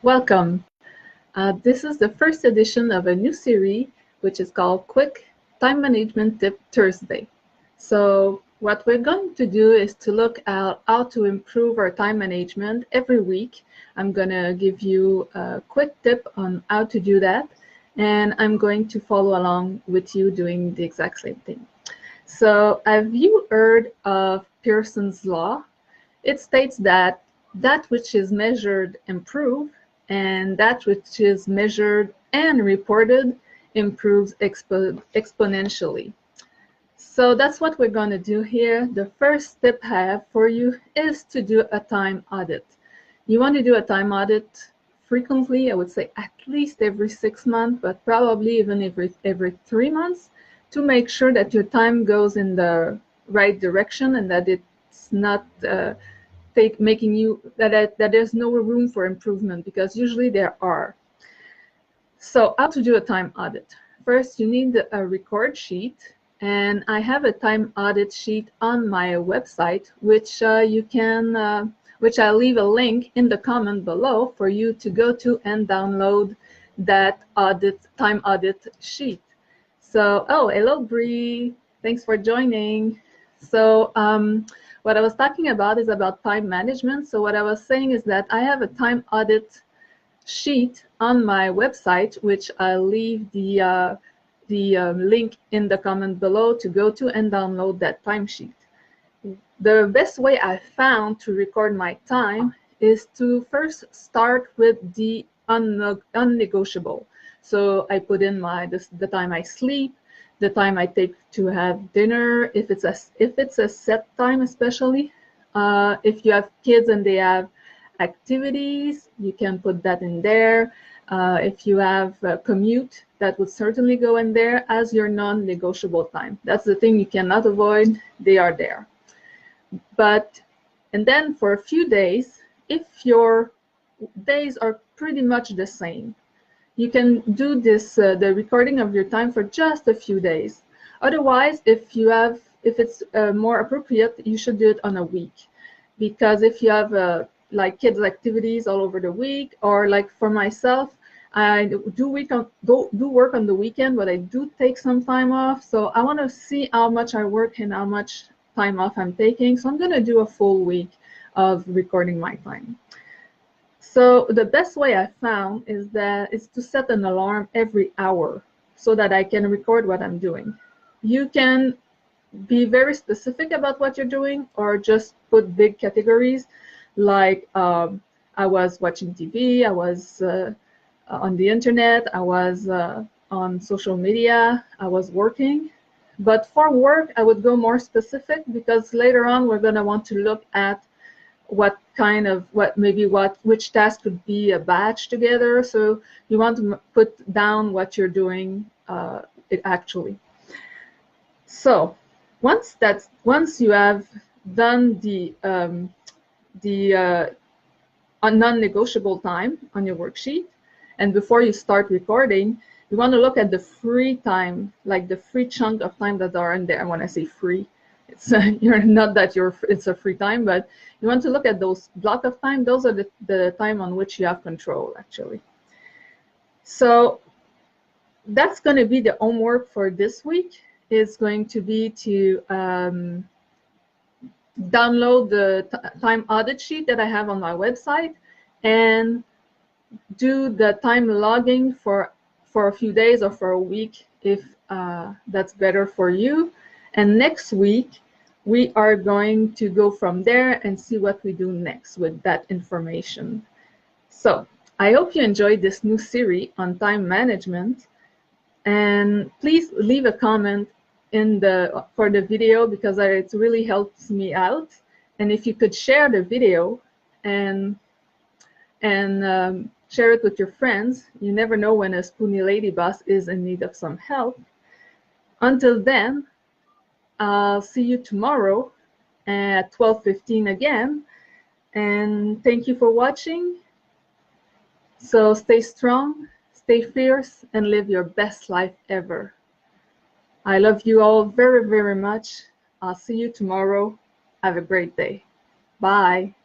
Welcome. This is the first edition of a new series, which is called Quick Time Management Tip Thursday. So what we're going to do is to look at how to improve our time management every week. I'm going to give you a quick tip on how to do that, and I'm going to follow along with you doing the exact same thing. So have you heard of Pearson's Law? It states that which is measured improves, and that which is measured and reported improves exponentially. So that's what we're going to do here. The first tip I have for you is to do a time audit. You want to do a time audit frequently. I would say at least every 6 months, but probably even every 3 months, to make sure that your time goes in the right direction and that it's not making you that there's no room for improvement, because usually there are. So how to do a time audit? First, you need a record sheet, and I have a time audit sheet on my website, which which I'll leave a link in the comment below for you to go to and download that time audit sheet. So, oh, hello Bree, thanks for joining. So what I was talking about is about time management. So what I was saying is that I have a time audit sheet on my website, which I'll leave the link in the comment below to go to and download that timesheet. The best way I found to record my time is to first start with the unnegotiable. So I put in the time I sleep, the time I take to have dinner, if it's a set time, especially. If you have kids and they have activities, you can put that in there. If you have a commute, that would certainly go in there as your non-negotiable time. That's the thing you cannot avoid. They are there. And then for a few days, if your days are pretty much the same, you can do this, the recording of your time for just a few days. Otherwise, if it's more appropriate, you should do it on a week. Because if you have like kids' activities all over the week, or like for myself, I do work on the weekend, but I do take some time off. So I want to see how much I work and how much time off I'm taking. So I'm going to do a full week of recording my time. So the best way I found is to set an alarm every hour so that I can record what I'm doing. You can be very specific about what you're doing, or just put big categories like I was watching TV, I was on the internet, I was on social media, I was working. But for work, I would go more specific, because later on we're going to want to look at which task could be a batch together. So you want to put down what you're doing actually. So once you have done the non-negotiable time on your worksheet, and before you start recording, you want to look at the free time, like the free chunk of time that are in there. And when I say free, it's it's a free time, but you want to look at those block of time. Those are the time on which you have control, actually. So that's going to be the homework for this week. Is going to be to download the time audit sheet that I have on my website and do the time logging for a few days or for a week, if that's better for you. And next week, we are going to go from there and see what we do next with that information. So I hope you enjoyed this new series on time management. And please leave a comment for the video, because it really helps me out. And if you could share the video and share it with your friends. You never know when a Spoonie Lady Boss is in need of some help. Until then, I'll see you tomorrow at 12:15 again. And thank you for watching. So stay strong, stay fierce, and live your best life ever. I love you all very, very much. I'll see you tomorrow. Have a great day. Bye.